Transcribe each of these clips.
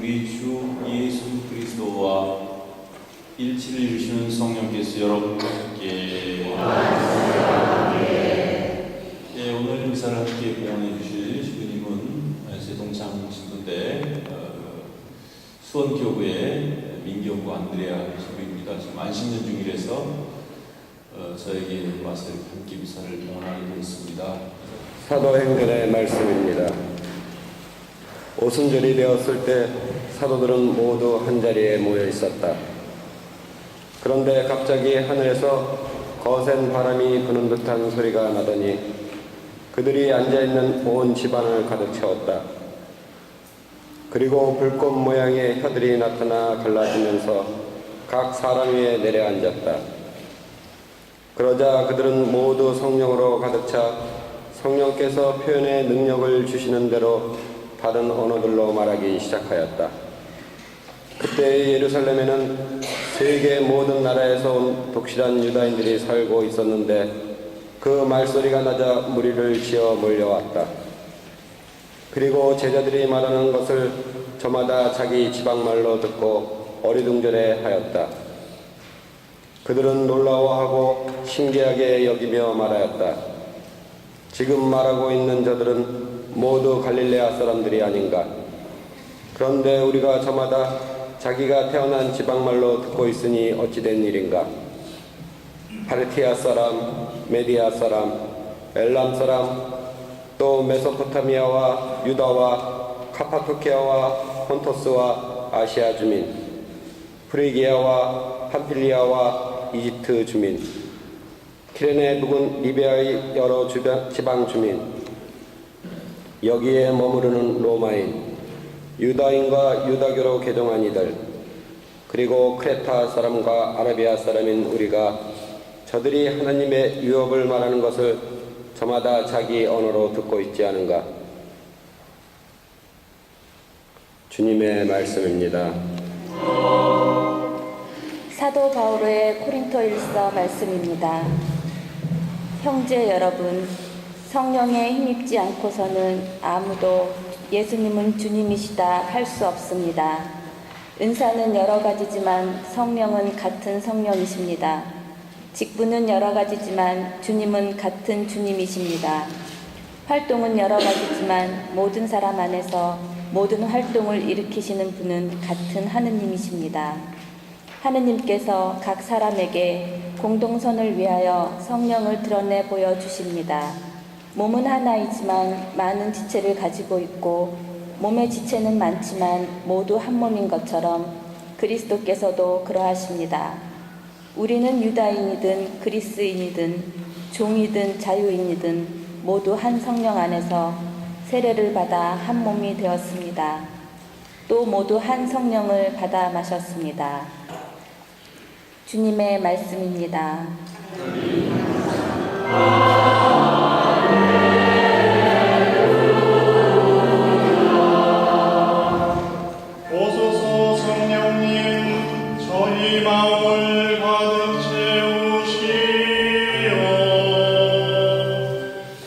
우리 주 예수 그리스도와 일치를 이루시는 성령께서 여러분과 함께 오늘 미사를 함께 공헌해 주실 주님은 세동창 신부인데 수원교구의 민경구 안드레아 신부입니다. 지금 안식년 중이라서 저에게 와서 함께 미사를 공헌하게 되었습니다. 사도행전의 말씀입니다. 오순절이 되었을 때 사도들은 모두 한자리에 모여 있었다. 그런데 갑자기 하늘에서 거센 바람이 부는 듯한 소리가 나더니 그들이 앉아있는 온 집안을 가득 채웠다. 그리고 불꽃 모양의 혀들이 나타나 갈라지면서 각 사람 위에 내려앉았다. 그러자 그들은 모두 성령으로 가득 차 성령께서 표현의 능력을 주시는 대로 다른 언어들로 말하기 시작하였다. 그때 예루살렘에는 세계 모든 나라에서 온 독실한 유다인들이 살고 있었는데 그 말소리가 나자 무리를 지어 몰려왔다. 그리고 제자들이 말하는 것을 저마다 자기 지방말로 듣고 어리둥절해 하였다. 그들은 놀라워하고 신기하게 여기며 말하였다. 지금 말하고 있는 저들은 모두 갈릴레아 사람들이 아닌가? 그런데 우리가 저마다 자기가 태어난 지방말로 듣고 있으니 어찌된 일인가? 파르티아 사람, 메디아 사람, 엘람 사람, 또 메소포타미아와 유다와 카파도키아와 폰토스와 아시아 주민, 프리기아와 팜필리아와 이집트 주민, 키레네 북은 리비아의 여러 지방 주민, 여기에 머무르는 로마인, 유다인과 유다교로 개종한 이들, 그리고 크레타 사람과 아라비아 사람인 우리가 저들이 하나님의 유업을 말하는 것을 저마다 자기 언어로 듣고 있지 않은가? 주님의 말씀입니다. 사도 바울의 코린토일서 말씀입니다. 형제 여러분, 성령에 힘입지 않고서는 아무도 예수님은 주님이시다 할 수 없습니다. 은사는 여러 가지지만 성령은 같은 성령이십니다. 직분은 여러 가지지만 주님은 같은 주님이십니다. 활동은 여러 가지지만 모든 사람 안에서 모든 활동을 일으키시는 분은 같은 하느님이십니다. 하느님께서 각 사람에게 공동선을 위하여 성령을 드러내 보여주십니다. 몸은 하나이지만 많은 지체를 가지고 있고 몸의 지체는 많지만 모두 한 몸인 것처럼 그리스도께서도 그러하십니다. 우리는 유다인이든 그리스인이든 종이든 자유인이든 모두 한 성령 안에서 세례를 받아 한 몸이 되었습니다. 또 모두 한 성령을 받아 마셨습니다. 주님의 말씀입니다. 오소서 성령님 저희 마음을 가득 채우시어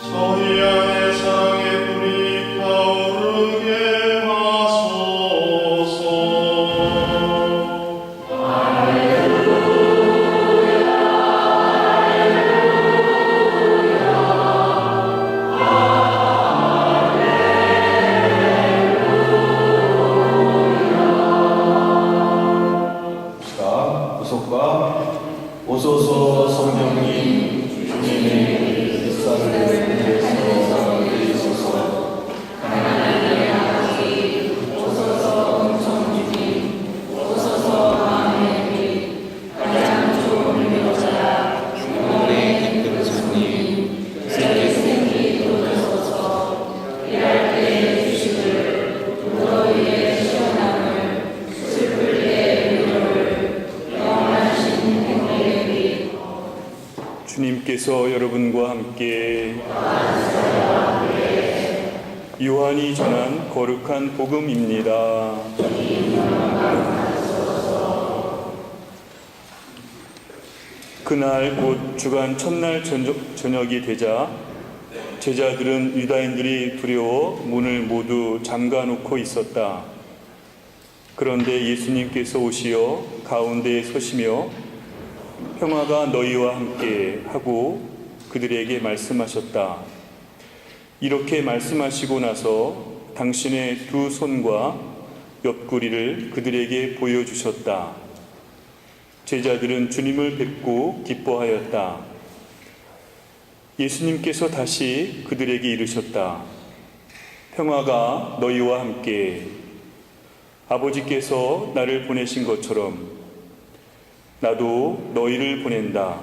저희 안에 사랑의 불이 타오르게 하소서. 오소서 성령님 주님의 뱃살을 위해서 내리소서. 하나님의 아버지 오소서 성주님 오소서 마음의 빛 가장 좋은 여자 영혼의 기쁜 손님 세계 생기 돋으소서. 일할 때의 주식을 무더위의 시원함을 슬플 때의 위로를 영원하신 행복의 주님께서 여러분과 함께 요한이 전한 거룩한 복음입니다. 그날 곧 주간 첫날 저녁이 되자 제자들은 유다인들이 두려워 문을 모두 잠가 놓고 있었다. 그런데 예수님께서 오시어 가운데에 서시며 평화가 너희와 함께 하고 그들에게 말씀하셨다. 이렇게 말씀하시고 나서 당신의 두 손과 옆구리를 그들에게 보여주셨다. 제자들은 주님을 뵙고 기뻐하였다. 예수님께서 다시 그들에게 이르셨다. 평화가 너희와 함께. 아버지께서 나를 보내신 것처럼 나도 너희를 보낸다.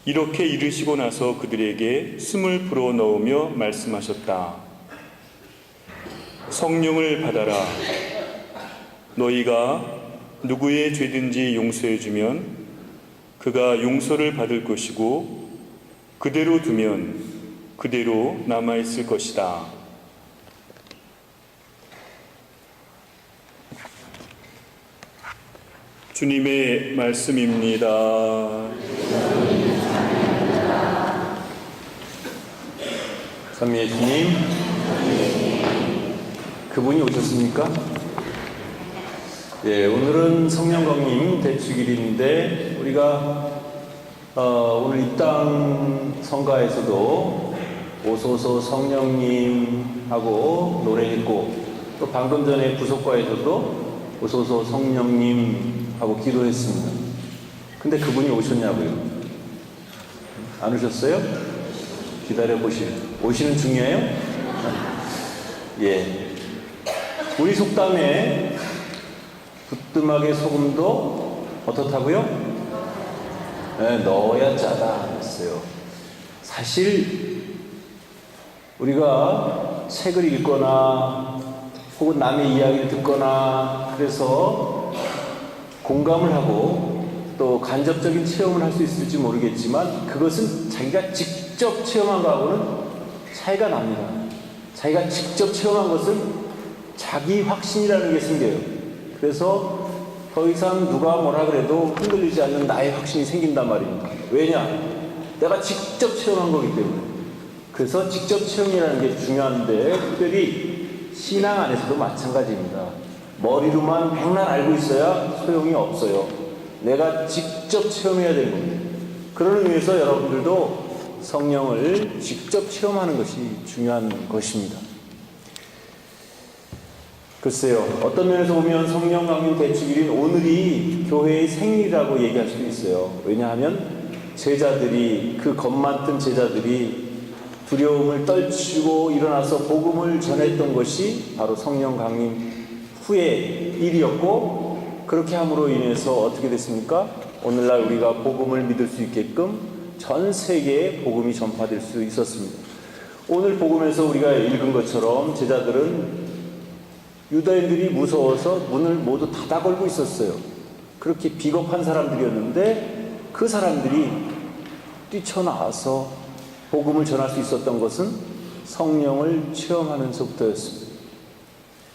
이렇게 이르시고 나서 그들에게 숨을 불어넣으며 말씀하셨다. 성령을 받아라. 너희가 누구의 죄든지 용서해주면 그가 용서를 받을 것이고 그대로 두면 그대로 남아있을 것이다. 주님의 말씀입니다. 삼위의 주님, 그분이 오셨습니까? 예, 오늘은 성령강림 대축일인데 우리가 오늘 이 땅 성가에서도 오소서 성령님 하고 노래했고, 또 방금 전에 부속과에서도 오소서 성령님 하고 기도했습니다. 근데 그분이 오셨냐고요? 안 오셨어요? 기다려보시오. 오시는 중이에요? 예. 우리 속담에 부뚜막에 소금도 어떻다고요? 네, 넣어야 짜다 했어요. 사실 우리가 책을 읽거나 혹은 남의 이야기를 듣거나 그래서 공감을 하고 또 간접적인 체험을 할 수 있을지 모르겠지만 그것은 자기가 직접 체험한 거하고는 차이가 납니다. 자기가 직접 체험한 것은 자기 확신이라는 게 생겨요. 그래서 더 이상 누가 뭐라 그래도 흔들리지 않는 나의 확신이 생긴단 말입니다. 왜냐? 내가 직접 체험한 거기 때문에. 그래서 직접 체험이라는 게 중요한데 특별히 신앙 안에서도 마찬가지입니다. 머리로만 백날 알고 있어야 소용이 없어요. 내가 직접 체험해야 되는 겁니다. 그런 의미에서 여러분들도 성령을 직접 체험하는 것이 중요한 것입니다. 글쎄요, 어떤 면에서 보면 성령 강림 대축일인 오늘이 교회의 생일이라고 얘기할 수도 있어요. 왜냐하면 제자들이, 그 겁 많던 제자들이 두려움을 떨치고 일어나서 복음을 전했던 것이 바로 성령 강림 후의 일이었고, 그렇게 함으로 인해서 어떻게 됐습니까? 오늘날 우리가 복음을 믿을 수 있게끔 전 세계에 복음이 전파될 수 있었습니다. 오늘 복음에서 우리가 읽은 것처럼 제자들은 유다인들이 무서워서 문을 모두 닫아 걸고 있었어요. 그렇게 비겁한 사람들이었는데 그 사람들이 뛰쳐나와서 복음을 전할 수 있었던 것은 성령을 체험하면서부터였습니다.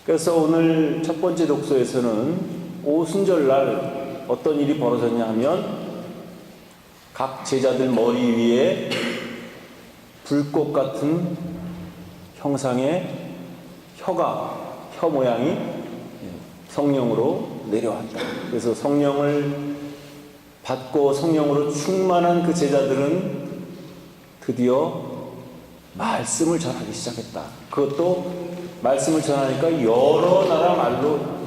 그래서 오늘 첫 번째 독서에서는 오순절날 어떤 일이 벌어졌냐 하면 각 제자들 머리 위에 불꽃 같은 형상의 혀 모양이 성령으로 내려왔다. 그래서 성령을 받고 성령으로 충만한 그 제자들은 드디어 말씀을 전하기 시작했다. 그것도 말씀을 전하니까 여러 나라 말로,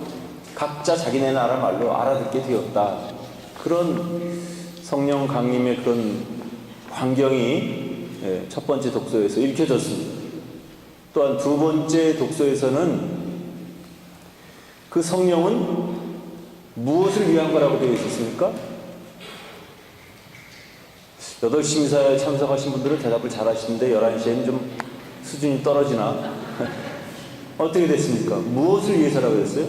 각자 자기네 나라 말로 알아듣게 되었다. 그런 성령 강림의 그런 광경이 첫 번째 독서에서 읽혀졌습니다. 또한 두 번째 독서에서는 그 성령은 무엇을 위한 거라고 되어 있었습니까? 8시 미사에 참석하신 분들은 대답을 잘 하시는데 11시에는 좀 수준이 떨어지나? 어떻게 됐습니까? 무엇을 위해서라고 했어요?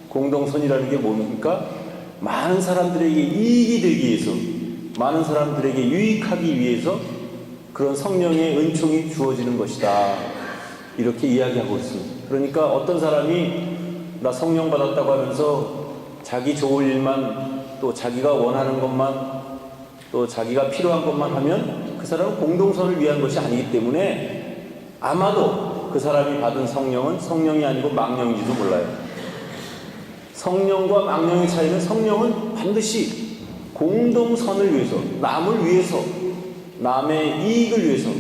공동선이라는 게 뭡니까? 많은 사람들에게 이익이 되기 위해서, 많은 사람들에게 유익하기 위해서 그런 성령의 은총이 주어지는 것이다. 이렇게 이야기하고 있습니다. 그러니까 어떤 사람이 나 성령 받았다고 하면서 자기 좋을 일만, 또 자기가 원하는 것만, 또 자기가 필요한 것만 하면 그 사람은 공동선을 위한 것이 아니기 때문에 아마도 그 그 사람이 받은 성령은 성령이 아니고 망령인지도 몰라요. 성령과 망령의 차이는 성령은 반드시 공동선을 위해서, 남을 위해서, 남의 이익을 위해서,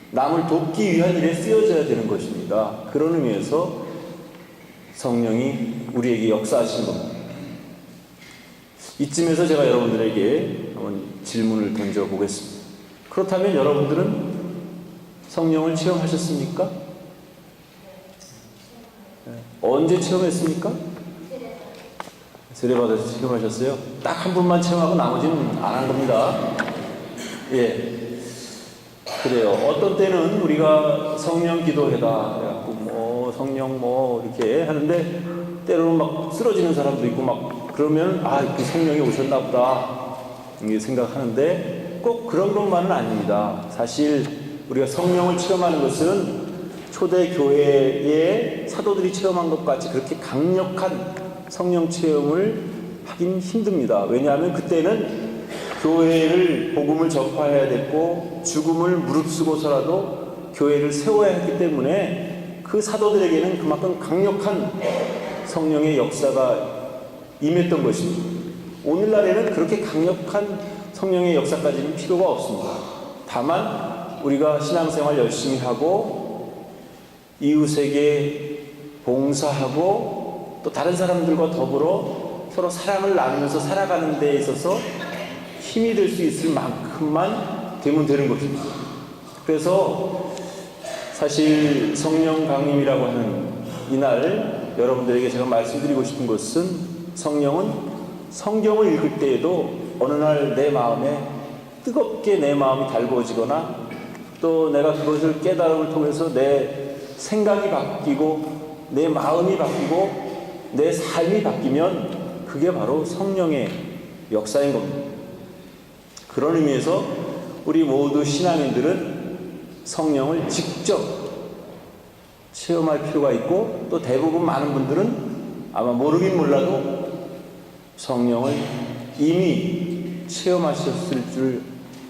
남을 돕기 위한 일에 쓰여져야 되는 것입니다. 그런 의미에서 성령이 우리에게 역사하신 겁니다. 이쯤에서 제가 여러분들에게 한번 질문을 던져보겠습니다. 그렇다면 여러분들은 성령을 체험하셨습니까? 언제 체험했습니까? 세례받아서 체험하셨어요? 딱 한 분만 체험하고 나머지는 안 한 겁니다. 예. 그래요. 어떤 때는 우리가 성령 기도회다 그래갖고 뭐 성령 뭐 이렇게 하는데 때로는 막 쓰러지는 사람도 있고 막 그러면 그 성령이 오셨나 보다 이렇게 생각하는데 꼭 그런 것만은 아닙니다. 사실 우리가 성령을 체험하는 것은 초대 교회의 사도들이 체험한 것 같이 그렇게 강력한 성령 체험을 하긴 힘듭니다. 왜냐하면 그때는 교회를 복음을 전파해야 됐고 죽음을 무릅쓰고서라도 교회를 세워야 했기 때문에 그 사도들에게는 그만큼 강력한 성령의 역사가 임했던 것입니다. 오늘날에는 그렇게 강력한 성령의 역사까지는 필요가 없습니다. 다만 우리가 신앙생활 열심히 하고 이웃에게 봉사하고 또 다른 사람들과 더불어 서로 사랑을 나누면서 살아가는 데 있어서 힘이 될 수 있을 만큼만 되면 되는 것입니다. 그래서 사실 성령 강림이라고 하는 이날 여러분들에게 제가 말씀드리고 싶은 것은 성령은 성경을 읽을 때에도 어느 날 내 마음에 뜨겁게 내 마음이 달구어지거나 또 내가 그것을 깨달음을 통해서 내 생각이 바뀌고 내 마음이 바뀌고 내 삶이 바뀌면 그게 바로 성령의 역사인 겁니다. 그런 의미에서 우리 모두 신앙인들은 성령을 직접 체험할 필요가 있고 또 대부분 많은 분들은 아마 모르긴 몰라도 성령을 이미 체험하셨을 줄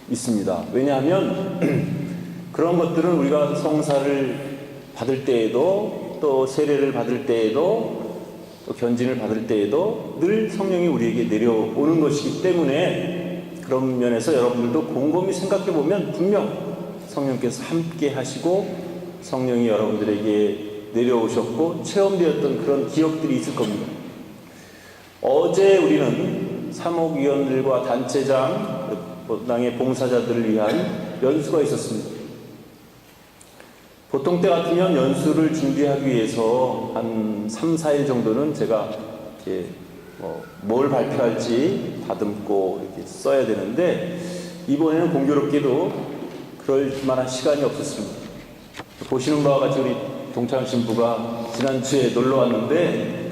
믿습니다. 왜냐하면 그런 것들은 우리가 성사를 받을 때에도 또 세례를 받을 때에도 또 견진을 받을 때에도 늘 성령이 우리에게 내려오는 것이기 때문에 그런 면에서 여러분들도 곰곰이 생각해 보면 분명 성령께서 함께 하시고 성령이 여러분들에게 내려오셨고 체험되었던 그런 기억들이 있을 겁니다. 어제 우리는 사목위원들과 단체장, 당의 봉사자들을 위한 연수가 있었습니다. 보통 때 같으면 연수를 준비하기 위해서 한 3, 4일 정도는 제가 이렇게 뭘 발표할지 다듬고 이렇게 써야 되는데 이번에는 공교롭게도 그럴 만한 시간이 없었습니다. 보시는 바와 같이 우리 동창 신부가 지난주에 놀러 왔는데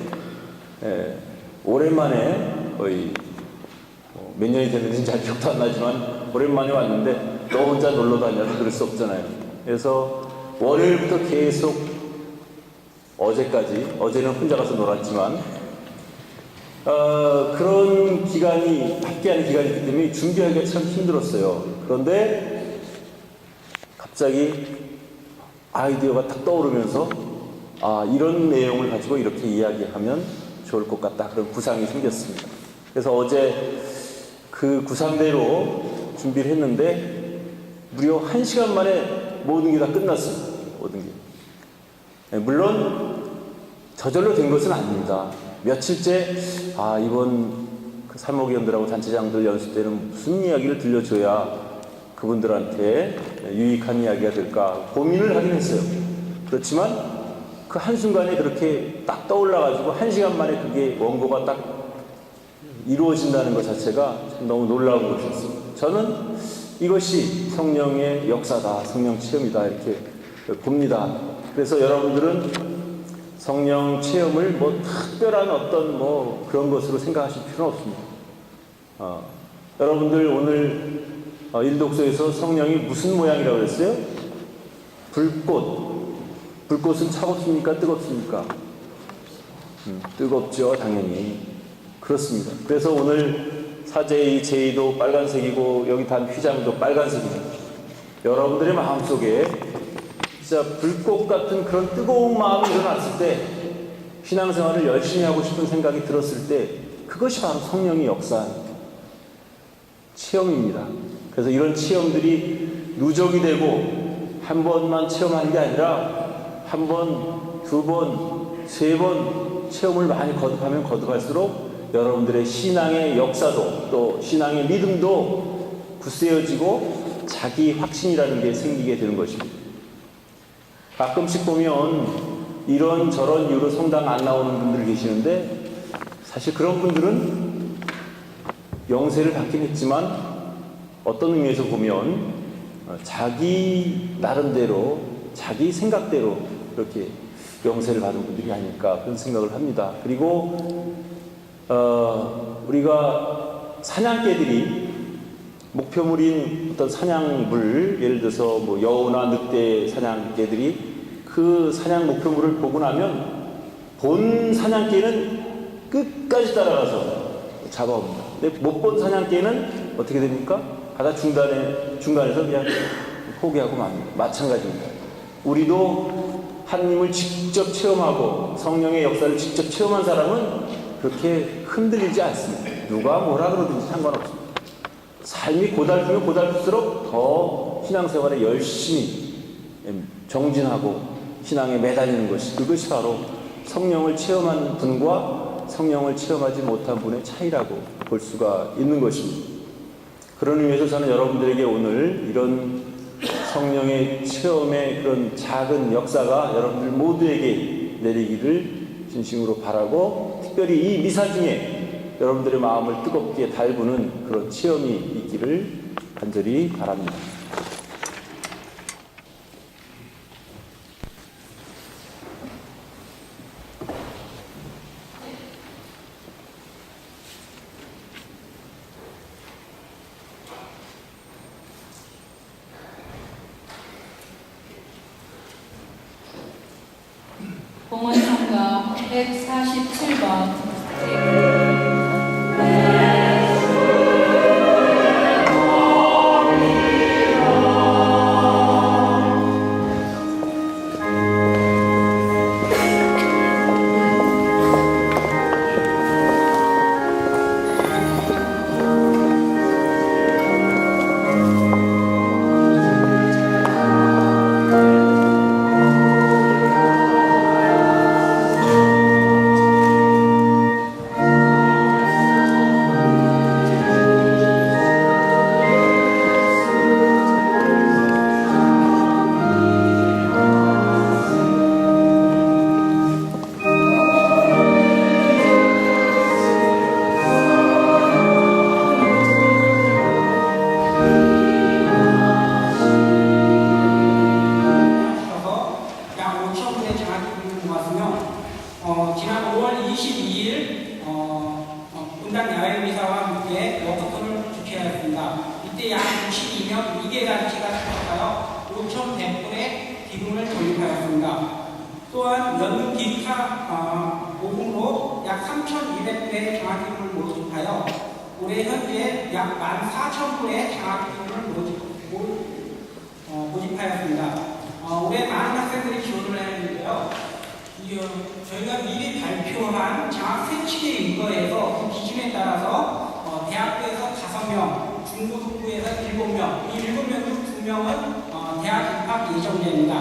오랜만에 거의 몇 년이 됐는지 잘 기억도 안 나지만 오랜만에 왔는데 너 혼자 놀러 다녀도 그럴 수 없잖아요. 그래서 월요일부터 계속 어제까지, 어제는 혼자 가서 놀았지만 그런 기간이 함께하는 기간이기 때문에 준비하기가 참 힘들었어요. 그런데 갑자기 아이디어가 딱 떠오르면서 이런 내용을 가지고 이렇게 이야기하면 좋을 것 같다 그런 구상이 생겼습니다. 그래서 어제 그 구상대로 준비를 했는데 무려 1시간 만에 모든 게 다 끝났어요. 모든 게. 물론 저절로 된 것은 아닙니다. 며칠째 이번 그 사목위원들하고 단체장들 연수 때는 무슨 이야기를 들려줘야 그분들한테 유익한 이야기가 될까 고민을 하긴 했어요. 그렇지만 그 한순간에 그렇게 딱 떠올라가지고 1시간 만에 그게 원고가 딱 이루어진다는 것 자체가 너무 놀라운 것이었습니다. 저는 이것이 성령의 역사다, 성령 체험이다 이렇게 봅니다. 그래서 여러분들은 성령 체험을 뭐 특별한 어떤 뭐 그런 것으로 생각하실 필요는 없습니다. 여러분들 오늘 일독서에서 성령이 무슨 모양이라고 그랬어요? 불꽃. 불꽃은 차갑습니까? 뜨겁습니까? 뜨겁죠, 당연히. 그렇습니다. 그래서 오늘 사제의 제의도 빨간색이고 여기 단 휘장도 빨간색입니다. 여러분들의 마음속에 진짜 불꽃 같은 그런 뜨거운 마음이 일어났을 때 신앙생활을 열심히 하고 싶은 생각이 들었을 때 그것이 바로 성령이 역사한 체험입니다. 그래서 이런 체험들이 누적이 되고 한 번만 체험하는 게 아니라 한 번, 두 번, 세 번 체험을 많이 거듭하면 거듭할수록 여러분들의 신앙의 역사도 또 신앙의 믿음도 굳세어지고 자기 확신이라는 게 생기게 되는 것입니다. 가끔씩 보면 이런저런 이유로 성당 안 나오는 분들 계시는데 사실 그런 분들은 영세를 받긴 했지만 어떤 의미에서 보면 자기 나름대로 자기 생각대로 이렇게 영세를 받은 분들이 아닐까 그런 생각을 합니다. 그리고 우리가 사냥개들이 목표물인 어떤 사냥물, 예를 들어서 뭐 여우나 늑대 사냥개들이 그 사냥 목표물을 보고 나면 본 사냥개는 끝까지 따라가서 잡아옵니다. 근데 못 본 사냥개는 어떻게 됩니까? 가다 중간에서 그냥 포기하고 맙니다. 마찬가지입니다. 우리도 하나님을 직접 체험하고 성령의 역사를 직접 체험한 사람은 그렇게 흔들리지 않습니다. 누가 뭐라 그러든지 상관없습니다. 삶이 고달프면 고달플수록 더 신앙생활에 열심히 정진하고 신앙에 매달리는 것이 그것이 바로 성령을 체험한 분과 성령을 체험하지 못한 분의 차이라고 볼 수가 있는 것입니다. 그런 의미에서 저는 여러분들에게 오늘 이런 성령의 체험의 그런 작은 역사가 여러분들 모두에게 내리기를 진심으로 바라고 특별히 이 미사 중에 여러분들의 마음을 뜨겁게 달구는 그런 체험이 있기를 간절히 바랍니다. 봉헌성가 147번 지난 5월 22일 분당 야외미사와 함께 워크톤을 주최하였습니다. 이때 약 62명 2개단체가 참석하여 5,100분의 기금을 돌입하였습니다. 또한 연금 기타 모금으로 약 3,200배의 장학기금을 모집하여 올해 현재 약 14,000분의 장학기금을 모집하였습니다. 올해 많은 학생들이 지원을 했는데요. 저희가 미리 발표한 장학 세칙에 근거해서 그 기준에 따라서 대학교에서 5명, 중고등부에서 7명, 이 7명 중 2명은 대학 입학 예정자입니다.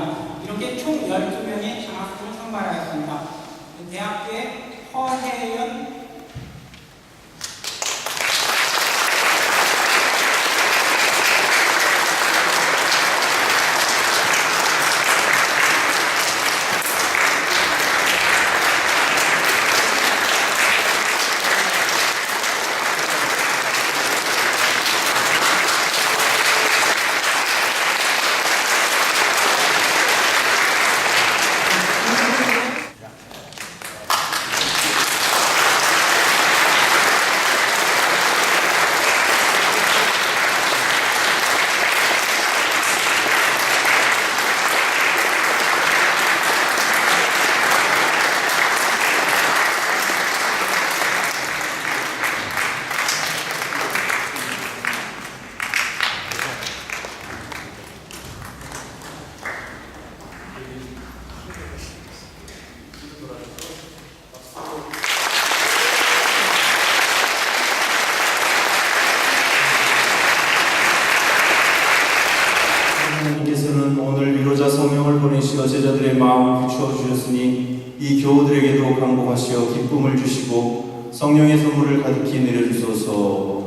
이렇게 총 12명의 장학생을 선발하였습니다. 대학교의 허혜연 비추어 주셨으니 이 교우들에게도 강복하시어 기쁨을 주시고 성령의 선물을 가득히 내려주소서.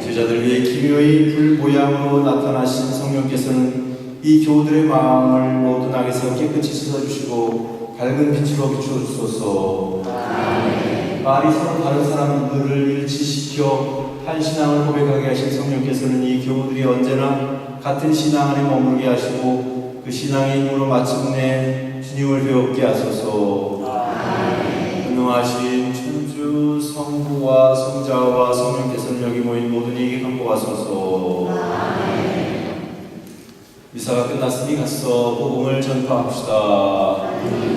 제자들 위해 기묘히 불 모양으로 나타나신 성령께서는 이 교우들의 마음을 모든 악에서 깨끗이 씻어주시고 밝은 빛으로 비추어 주소서. 말이 서로 다른 사람들을 일치시켜 한 신앙을 고백하게 하신 성령께서는 이 교우들이 언제나 같은 신앙 안에 머물게 하시고 그 신앙의 힘으로 마침내 주님을 배웠게 하소서. 은능하신 천주 성부와 성자와 성령께서는 여기 모인 모든 이에게 강복하소서. 미사가 끝났으니 가서 복음을 전파합시다.